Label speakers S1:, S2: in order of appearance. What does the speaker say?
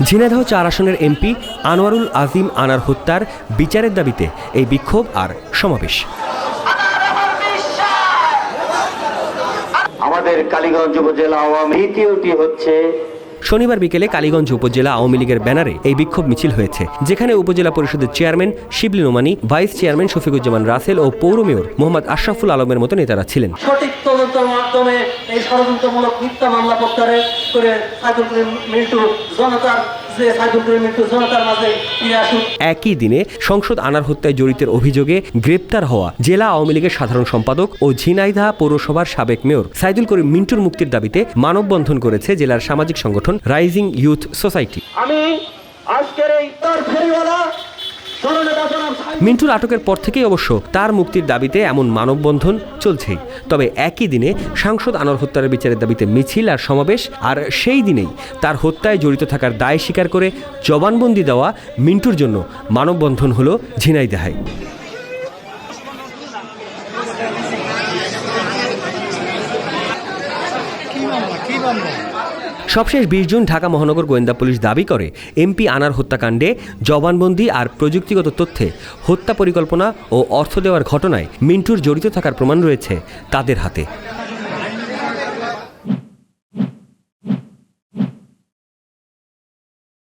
S1: ঝিনাইদহ ৪ আসনের এমপি আনোয়ারুল আজিম আনার হত্যার বিচারের দাবিতে এই বিক্ষোভ আর সমাবেশ।
S2: আমাদের কালীগঞ্জ উপজেলা আওয়ামী দ্বিতীয়টি হচ্ছে
S1: শনিবার বিকেলে কালীগঞ্জ উপজেলা আওয়ামী লীগের ব্যানারে এই বিক্ষোভ মিছিল হয়েছে, যেখানে উপজেলা পরিষদের chairman Shibli Nomani, vice chairman Shafiquzzaman Rasel ও পৌর মেয়র মোহাম্মদ আশরাফুল আলমের মতো নেতারা ছিলেন।
S3: সঠিক তদন্তের মাধ্যমে এই ষড়যন্ত্রমূলক মিথ্যা মামলা প্রত্যাহার করে সাইদুল করিম মিন্টু জনতার মাঝে ফিরে আসুন।
S1: একই দিনে সংসদ আনার হত্যায় জড়িতের অভিযোগে গ্রেপ্তার হওয়া জেলা আওয়ামী লীগের সাধারণ সম্পাদক ও ঝিনাইদহ পৌরসভার সাবেক মেয়র সাইদুল করিম মিন্টুর মুক্তির দাবিতে মানববন্ধন করেছে জেলার সামাজিক সংগঠন রাইজিং ইউথ সোসাইটি।
S3: আমি আজকের এই তার ফেরিওয়ালা
S1: মিন্টুর আটকের পর থেকেই অবশ্য তার মুক্তির দাবিতে এমন মানববন্ধন চলছেই। তবে একই দিনে সাংসদ আনোয়ার হত্যার বিচারের দাবিতে মিছিল আর সমাবেশ, আর সেই দিনেই তার হত্যায় জড়িত থাকার দায় স্বীকার করে জবানবন্দি দেওয়া মিন্টুর জন্য মানববন্ধন হলো ঝিনাইদহে। সবশেষ 20 জুন ঢাকা মহানগর গোয়েন্দা পুলিশ দাবি করে এমপি আনার হত্যাকাণ্ডে জবানবন্দি আর প্রযুক্তিগত তথ্যে হত্যা পরিকল্পনা ও অর্থ দেওয়ার ঘটনায় মিন্টুর জড়িত থাকার প্রমাণ রয়েছে তাদের হাতে।